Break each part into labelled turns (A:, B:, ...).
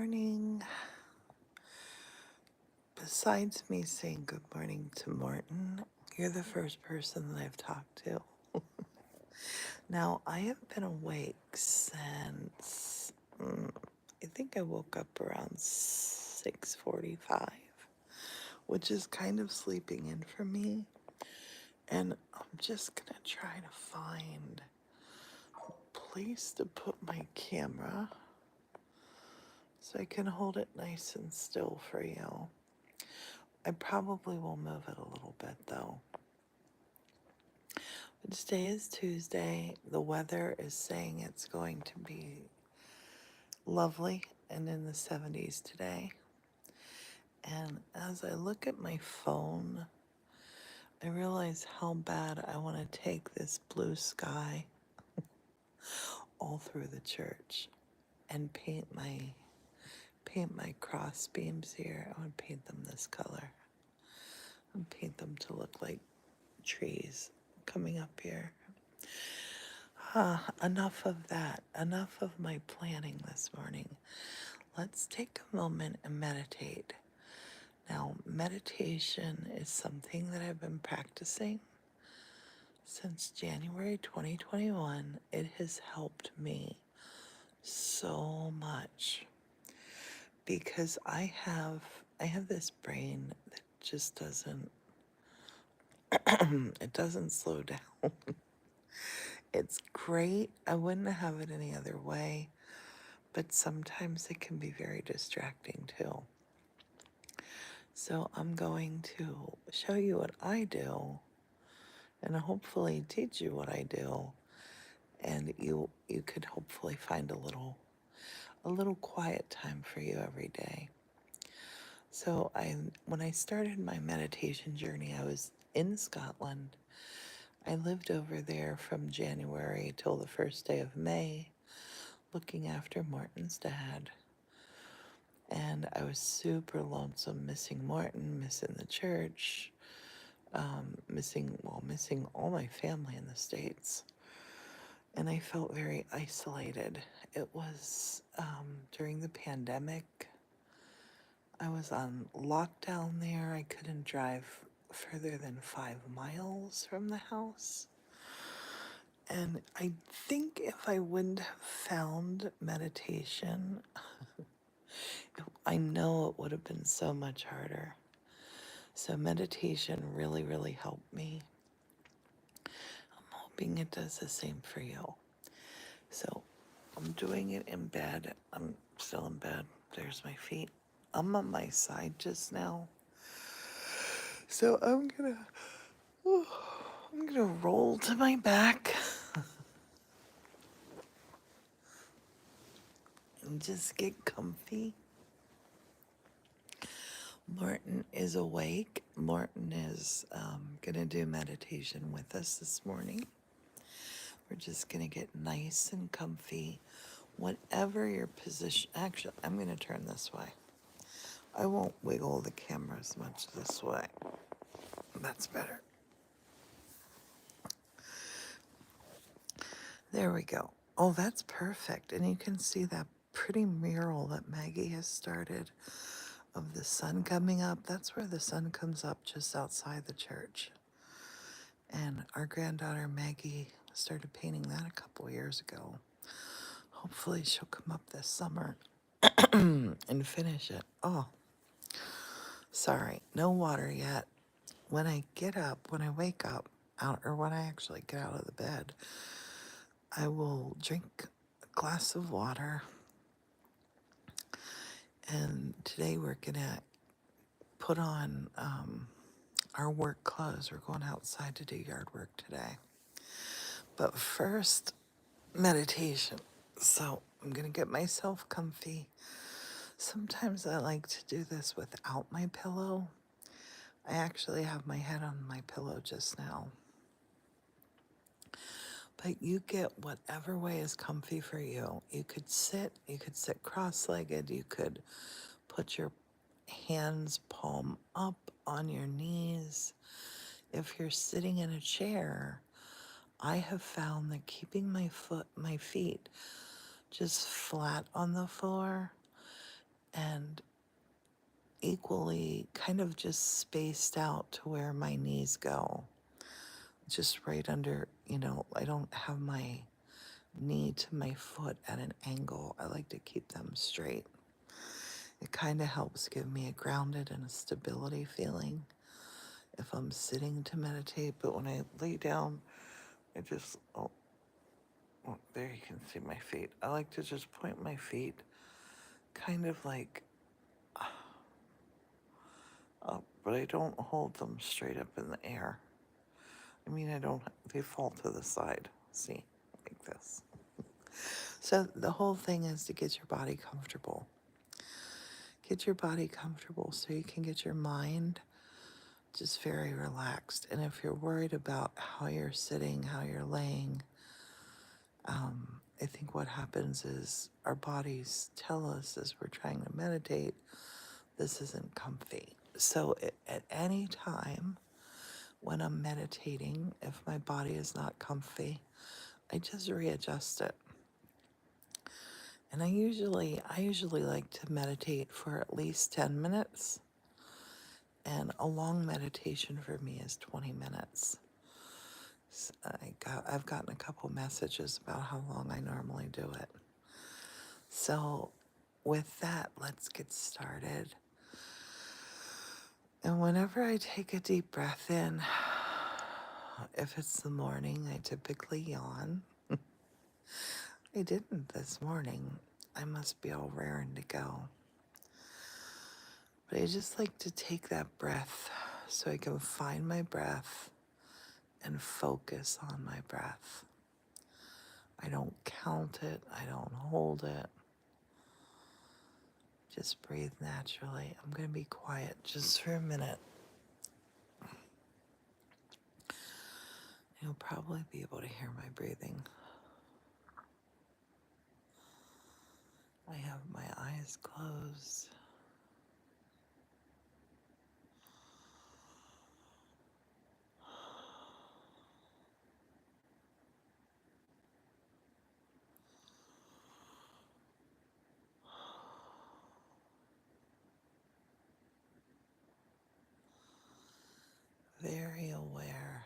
A: morning. Besides me saying good morning to Morton, you're the first person that I've talked to. Now, I have been awake since I think I woke up around 6:45, which is kind of sleeping in for me. And I'm just gonna try to find a place to put my camera so I can hold it nice and still for you. I probably will move it a little bit though. But today is Tuesday. The weather is saying it's going to be lovely and in the 70s today. And as I look at my phone, I realize how bad I want to take this blue sky all through the church and paint my cross beams here. I want to paint them this color and paint them to look like trees coming up here. Enough of that. Enough of my planning this morning. Let's take a moment and meditate. Now, meditation is something that I've been practicing since January 2021. It has helped me so much because I have this brain that just doesn't it doesn't slow down. It's great. I wouldn't have it any other way, but sometimes it can be very distracting too. So I'm going to show you what I do and hopefully teach you what I do, and you could hopefully find a little quiet time for you every day. So when I started my meditation journey, I was in Scotland. I lived over there from January till the first day of May, looking after Morton's dad. And I was super lonesome, missing Morton, missing the church, missing all my family in the States. And I felt very isolated. It was during the pandemic. I was on lockdown there. I couldn't drive further than 5 miles from the house. And I think if I wouldn't have found meditation, I know it would have been so much harder. So meditation really, really helped me. I'm hoping it does the same for you. So I'm doing it in bed. I'm still in bed. There's my feet. I'm on my side just now. So I'm gonna roll to my back and just get comfy. Morton is awake. Morton is gonna do meditation with us this morning. We're just gonna get nice and comfy. Whatever your position, actually, I'm gonna turn this way. I won't wiggle the camera as much this way. That's better. There we go. Oh, that's perfect. And you can see that pretty mural that Maggie has started of the sun coming up. That's where the sun comes up, just outside the church. And our granddaughter Maggie started painting that a couple years ago. Hopefully she'll come up this summer and finish it. Oh, sorry, no water yet. When I wake up, or when I actually get out of the bed, I will drink a glass of water. And today we're gonna put on our work clothes. We're going outside to do yard work today. But first, meditation. So I'm gonna get myself comfy. Sometimes I like to do this without my pillow. I actually have my head on my pillow just now. But you get whatever way is comfy for you. You could sit cross-legged. You could put your hands palm up on your knees. If you're sitting in a chair, I have found that keeping my feet just flat on the floor and equally kind of just spaced out to where my knees go. Just right under, I don't have my knee to my foot at an angle. I like to keep them straight. It kind of helps give me a grounded and a stability feeling if I'm sitting to meditate. But when I lay down, I just, there you can see my feet. I like to just point my feet kind of like up, but I don't hold them straight up in the air. I mean, they fall to the side. See, like this. So the whole thing is to get your body comfortable. Get your body comfortable so you can get your mind just very relaxed. And if you're worried about how you're sitting, how you're laying, I think what happens is our bodies tell us as we're trying to meditate, this isn't comfy. So at any time when I'm meditating, if my body is not comfy, I just readjust it. And I usually like to meditate for at least 10 minutes. And a long meditation for me is 20 minutes. I've gotten a couple messages about how long I normally do it. So with that, let's get started. And whenever I take a deep breath in, if it's the morning, I typically yawn. I didn't this morning. I must be all raring to go. But I just like to take that breath so I can find my breath and focus on my breath. I don't count it. I don't hold it. Just breathe naturally. I'm going to be quiet just for a minute. You'll probably be able to hear my breathing. I have my eyes closed. Very aware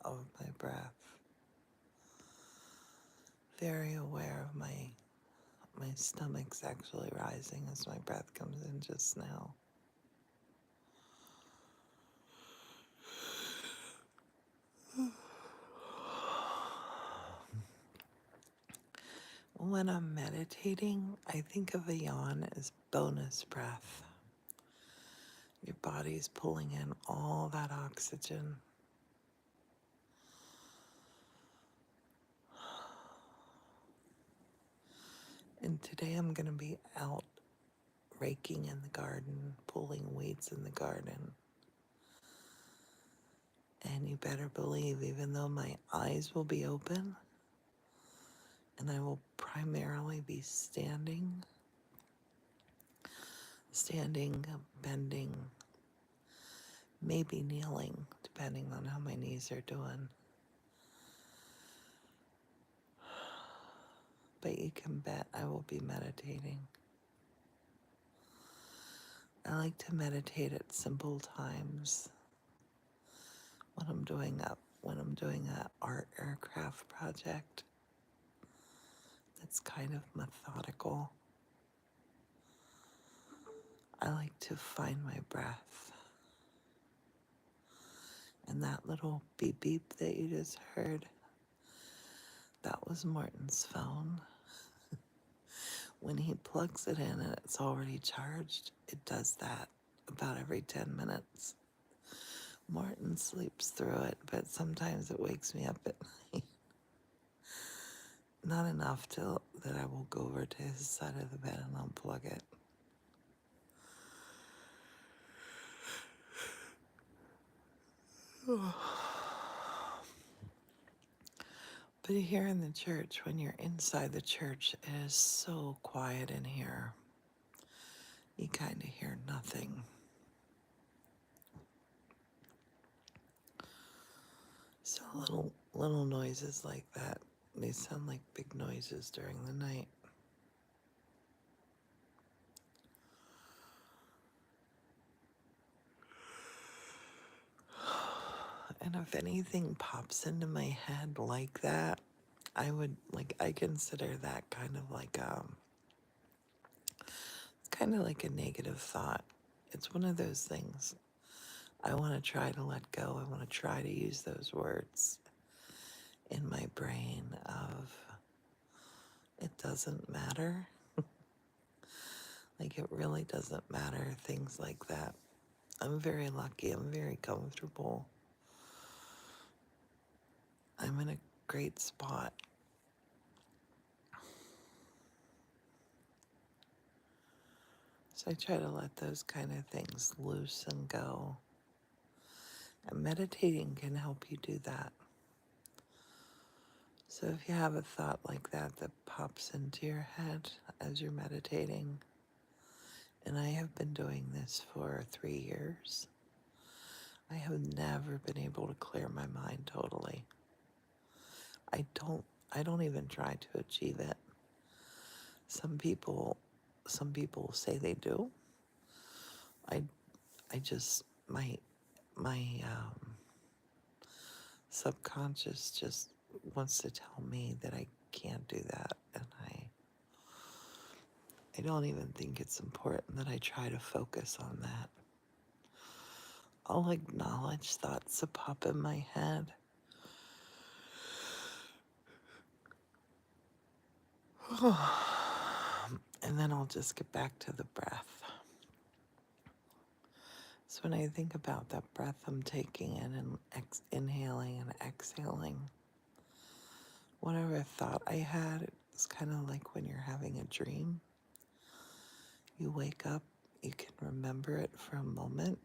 A: of my breath. Very aware of my stomach's actually rising as my breath comes in just now. When I'm meditating, I think of a yawn as bonus breath. Your body's pulling in all that oxygen. And today I'm going to be out raking in the garden, pulling weeds in the garden. And you better believe, even though my eyes will be open, and I will primarily be standing, bending, maybe kneeling, depending on how my knees are doing. But you can bet I will be meditating. I like to meditate at simple times when I'm doing a art or a craft project that's kind of methodical. I like to find my breath. And that little beep beep that you just heard, that was Morton's phone. When he plugs it in and it's already charged, it does that about every 10 minutes. Morton sleeps through it, but sometimes it wakes me up at night. Not enough that I will go over to his side of the bed and unplug it. But here in the church, when you're inside the church, it is so quiet in here. You kind of hear nothing. So little noises like that, they sound like big noises during the night. And if anything pops into my head like that, I consider that kind of like a negative thought. It's one of those things. I want to try to let go. I want to try to use those words in my brain of it doesn't matter. Like it really doesn't matter. Things like that. I'm very lucky. I'm very comfortable. I'm in a great spot. So I try to let those kind of things loose and go. And meditating can help you do that. So if you have a thought like that that pops into your head as you're meditating, and I have been doing this for 3 years, I have never been able to clear my mind totally. I don't even try to achieve it. Some people say they do. I I just my subconscious just wants to tell me that I can't do that, and I don't even think it's important that I try to focus on that. I'll acknowledge thoughts that pop in my head. And then I'll just get back to the breath. So when I think about that breath I'm taking in and inhaling and exhaling, whatever thought I had, it's kind of like when you're having a dream. You wake up, you can remember it for a moment,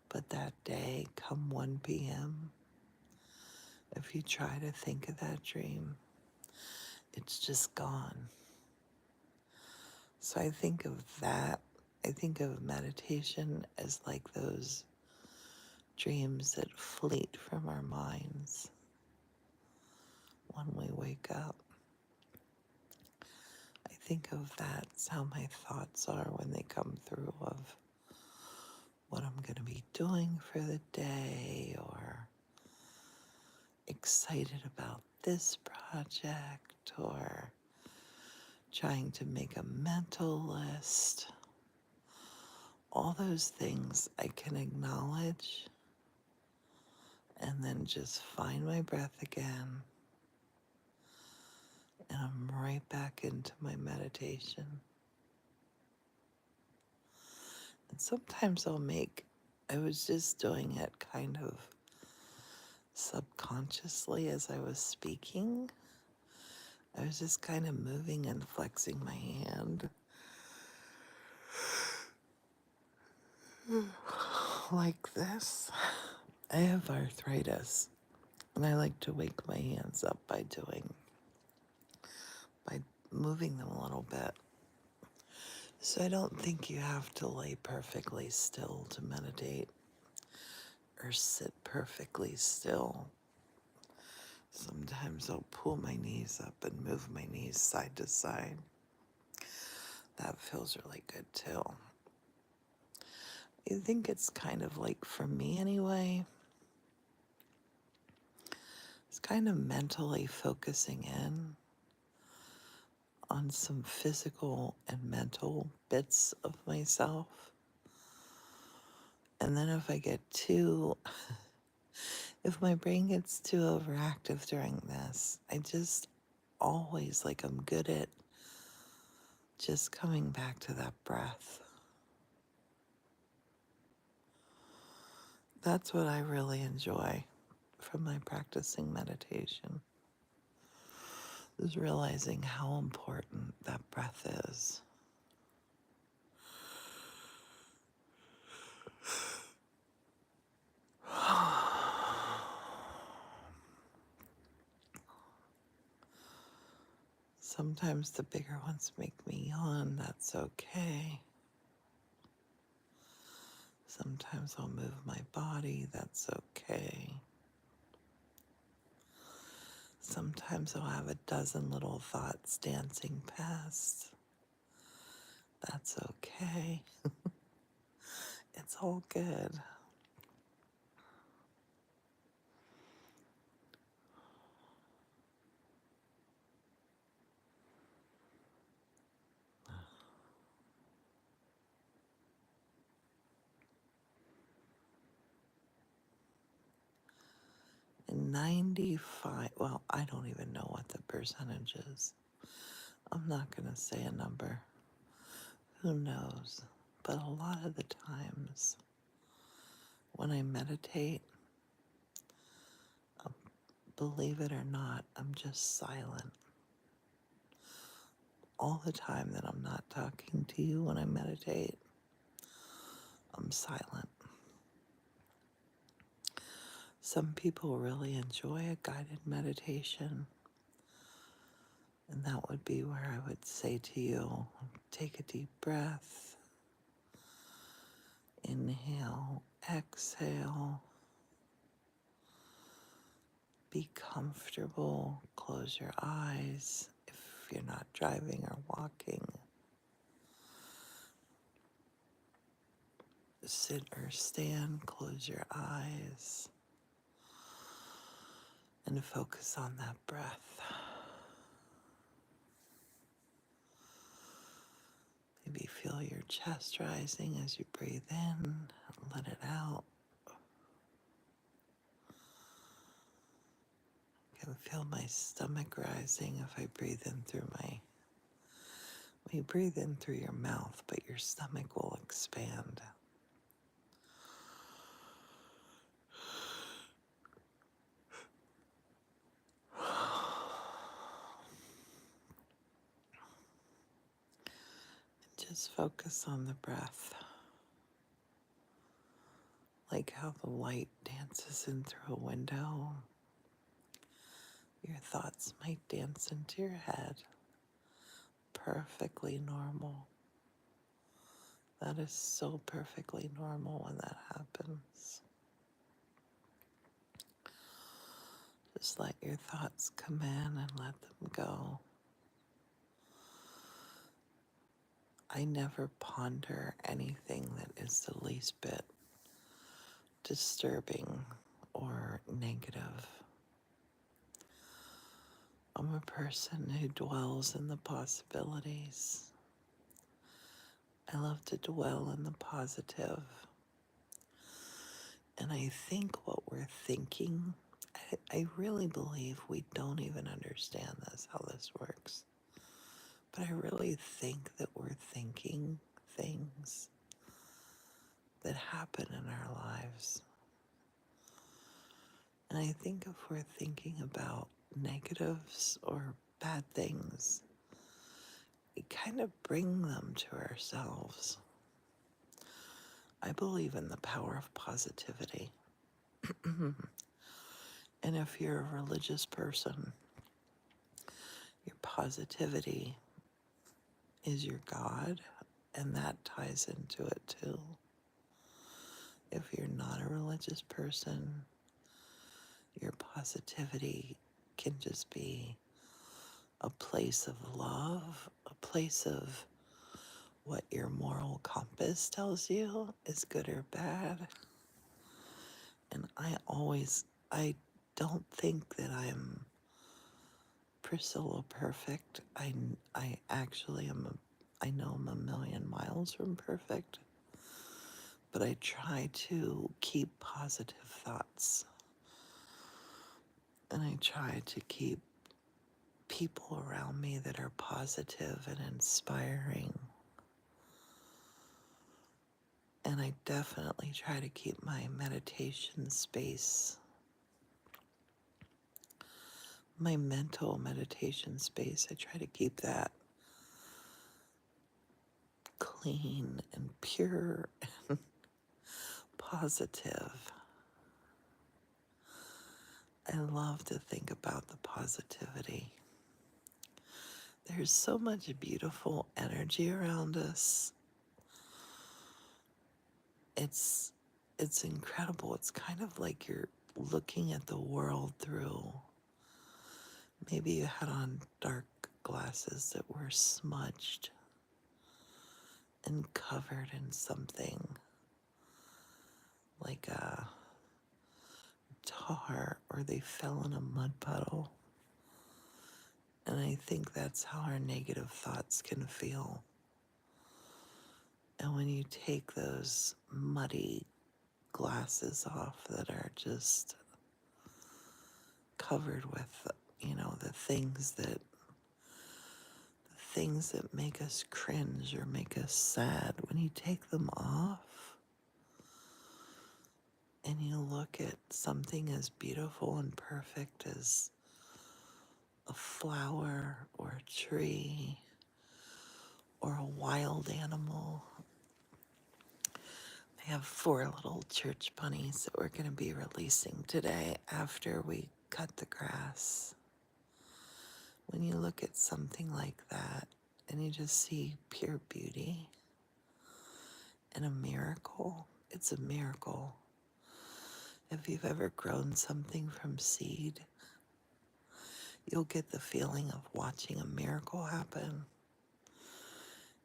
A: but that day, come 1 p.m., if you try to think of that dream, it's just gone. So I think of that. I think of meditation as like those dreams that fleet from our minds when we wake up. I think of that's how my thoughts are when they come through of what I'm going to be doing for the day, or excited about this project, or trying to make a mental list. All those things I can acknowledge and then just find my breath again, and I'm right back into my meditation. And sometimes I was just doing it kind of subconsciously as I was speaking. I was just kind of moving and flexing my hand like this. I have arthritis, and I like to wake my hands up by moving them a little bit. So I don't think you have to lay perfectly still to meditate or sit perfectly still. Sometimes I'll pull my knees up and move my knees side to side. That feels really good too. I think it's kind of like, for me anyway, it's kind of mentally focusing in on some physical and mental bits of myself. And then if my brain gets too overactive during this, I just always, I'm good at just coming back to that breath. That's what I really enjoy from my practicing meditation, is realizing how important that breath is. Sometimes the bigger ones make me yawn, that's okay. Sometimes I'll move my body, that's okay. Sometimes I'll have a dozen little thoughts dancing past, that's okay. It's all good. 95, well, I don't even know what the percentage is. I'm not going to say a number. Who knows? But a lot of the times when I meditate, believe it or not, I'm just silent. All the time that I'm not talking to you when I meditate, I'm silent. Some people really enjoy a guided meditation, and that would be where I would say to you, take a deep breath, inhale, exhale, be comfortable, close your eyes if you're not driving or walking, sit or stand, close your eyes, and focus on that breath. Maybe feel your chest rising as you breathe in, let it out. I can feel my stomach rising if I breathe in through you breathe in through your mouth, but your stomach will expand. Just focus on the breath, like how the light dances in through a window. Your thoughts might dance into your head. Perfectly normal. That is so perfectly normal when that happens. Just let your thoughts come in and let them go. I never ponder anything that is the least bit disturbing or negative. I'm a person who dwells in the possibilities. I love to dwell in the positive. And I think what we're thinking, I really believe we don't even understand this, how this works. But I really think that we're thinking things that happen in our lives. And I think if we're thinking about negatives or bad things, we kind of bring them to ourselves. I believe in the power of positivity. And if you're a religious person, your positivity is your God, and that ties into it too. If you're not a religious person, your positivity can just be a place of love, a place of what your moral compass tells you is good or bad. And I don't think that I'm Priscilla perfect. I actually I know I'm a million miles from perfect, but I try to keep positive thoughts. And I try to keep people around me that are positive and inspiring. And I definitely try to keep my meditation space, my mental meditation space, I try to keep that clean and pure and positive. I love to think about the positivity. There's so much beautiful energy around us. It's incredible. It's kind of like you're looking at the world through, maybe you had on dark glasses that were smudged and covered in something like a tar, or they fell in a mud puddle. And I think that's how our negative thoughts can feel. And when you take those muddy glasses off that are just covered with, the things that make us cringe or make us sad. When you take them off and you look at something as beautiful and perfect as a flower or a tree or a wild animal. I have 4 little church bunnies that we're going to be releasing today after we cut the grass. When you look at something like that and you just see pure beauty and a miracle, it's a miracle. If you've ever grown something from seed, you'll get the feeling of watching a miracle happen.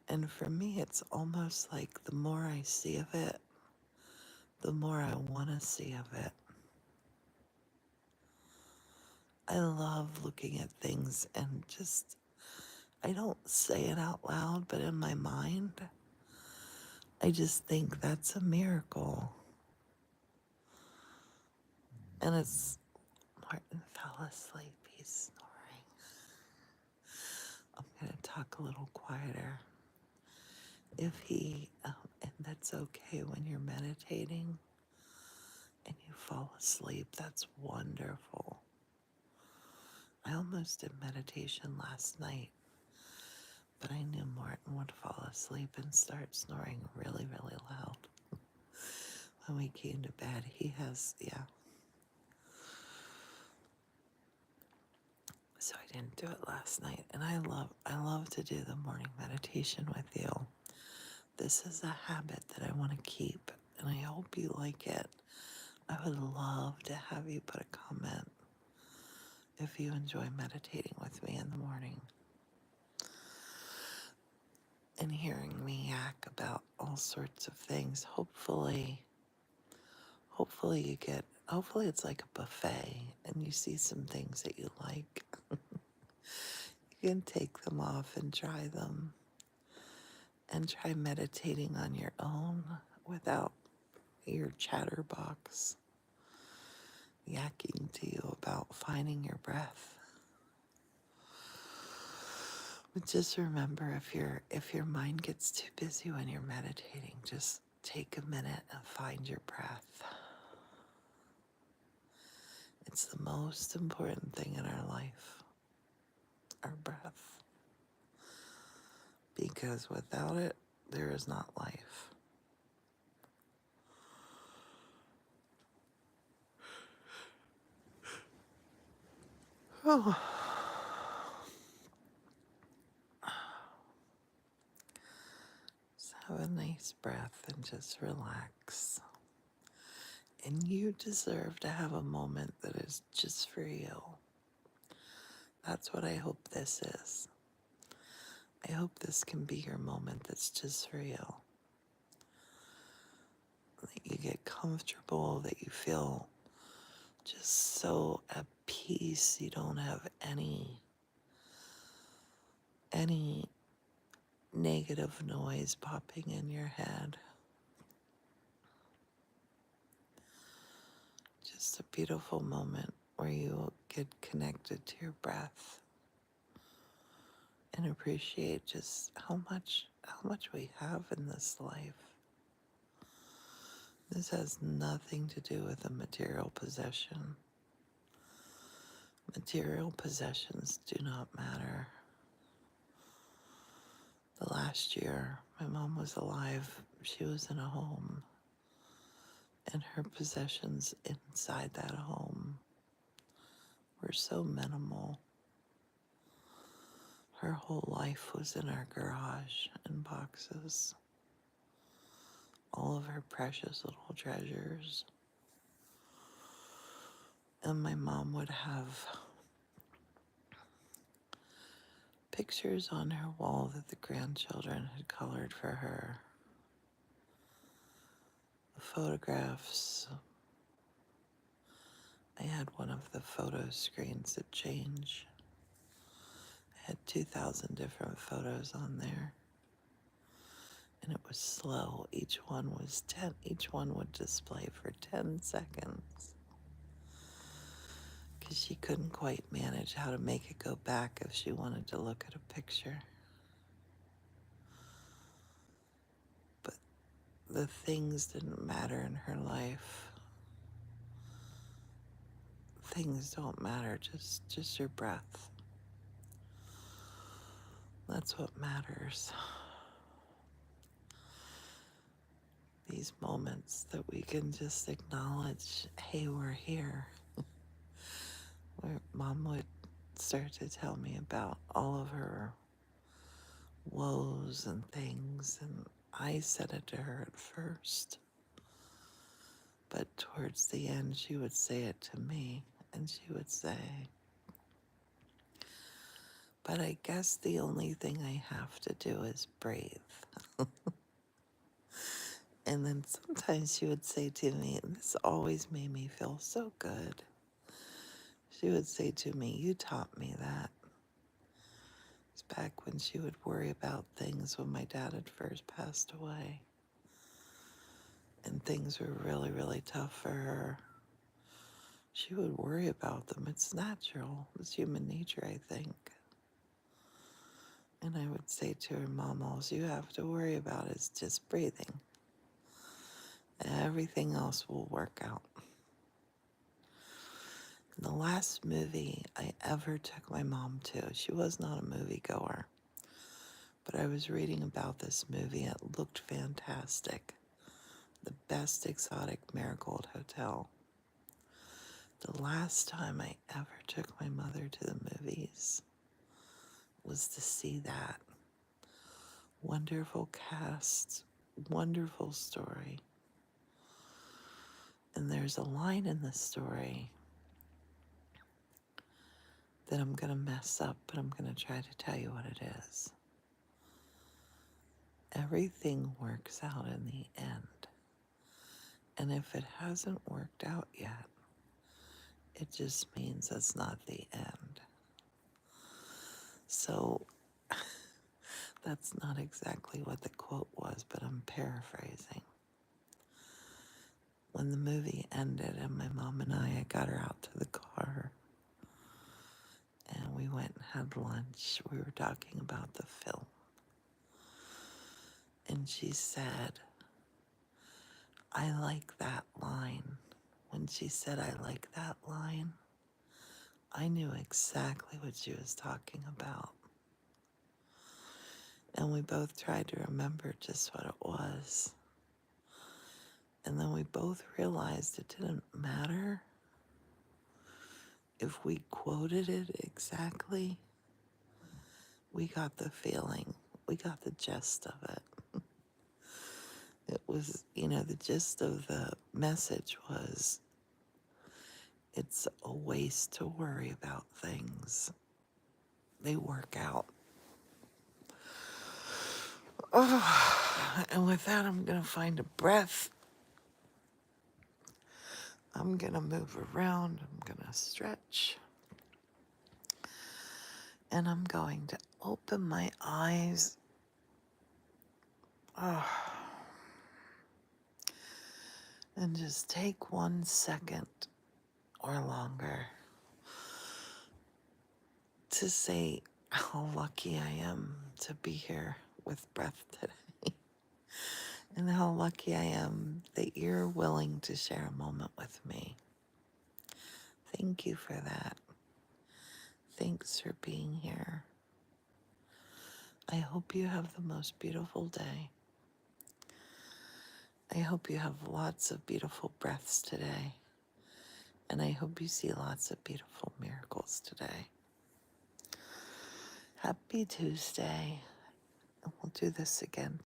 A: And for me, it's almost like the more I see of it, the more I want to see of it. I love looking at things and I don't say it out loud, but in my mind, I just think that's a miracle. And Morton fell asleep. He's snoring. I'm going to talk a little quieter. And that's okay when you're meditating and you fall asleep. That's wonderful. I almost did meditation last night, but I knew Morton would fall asleep and start snoring really, really loud. When we came to bed, so I didn't do it last night. And I love to do the morning meditation with you. This is a habit that I want to keep, and I hope you like it. I would love to have you put a comment if you enjoy meditating with me in the morning and hearing me yak about all sorts of things. Hopefully it's like a buffet and you see some things that you like. You can take them off and try them and try meditating on your own without your chatterbox yakking to you about finding your breath. But just remember, if your mind gets too busy when you're meditating, just take a minute and find your breath. It's the most important thing in our life, our breath. Because without it, there is not life. Oh. Just have a nice breath and just relax. And you deserve to have a moment that is just for you. That's what I hope this is. I hope this can be your moment that's just for you. That you get comfortable, that you feel just so at peace. You don't have any negative noise popping in your head. Just a beautiful moment where you get connected to your breath and appreciate just how much we have in this life. This has nothing to do with a material possession. Material possessions do not matter. The last year my mom was alive, she was in a home, and her possessions inside that home were so minimal. Her whole life was in our garage in boxes. All of her precious little treasures. And my mom would have pictures on her wall that the grandchildren had colored for her. The photographs. I had one of the photo screens that change. I had 2,000 different photos on there. And it was slow. Each one would display for 10 seconds. because she couldn't quite manage how to make it go back if she wanted to look at a picture. But the things didn't matter in her life. Things don't matter, just your breath. That's what matters. These moments that we can just acknowledge, hey, we're here. Where Mom would start to tell me about all of her woes and things, and I said it to her at first. But towards the end, she would say it to me, and she would say, but I guess the only thing I have to do is breathe. And then sometimes she would say to me, and this always made me feel so good. She would say to me, you taught me that. It's back when she would worry about things when my dad had first passed away. And things were really, really tough for her. She would worry about them. It's natural. It's human nature, I think. And I would say to her, Mom, all you have to worry about is just breathing. Everything else will work out. The last movie I ever took my mom to, she was not a moviegoer, but I was reading about this movie. It looked fantastic. The Best Exotic Marigold Hotel. The last time I ever took my mother to the movies was to see that. Wonderful cast, wonderful story. And there's a line in the story that I'm going to mess up, but I'm going to try to tell you what it is. Everything works out in the end. And if it hasn't worked out yet, it just means it's not the end. So that's not exactly what the quote was, but I'm paraphrasing. When the movie ended and my mom and I got her out to the car and we went and had lunch, we were talking about the film. And she said, I like that line. When she said, I like that line, I knew exactly what she was talking about. And we both tried to remember just what it was. And then we both realized it didn't matter if we quoted it exactly. We got the feeling. We got the gist of it. It was, the gist of the message was, it's a waste to worry about things. They work out. Oh, and with that, I'm going to find a breath. I'm going to move around. I'm going to stretch. And I'm going to open my eyes. And just take 1 second or longer to say how lucky I am to be here with breath today. And how lucky I am that you're willing to share a moment with me. Thank you for that. Thanks for being here. I hope you have the most beautiful day. I hope you have lots of beautiful breaths today. And I hope you see lots of beautiful miracles today. Happy Tuesday. And we'll do this again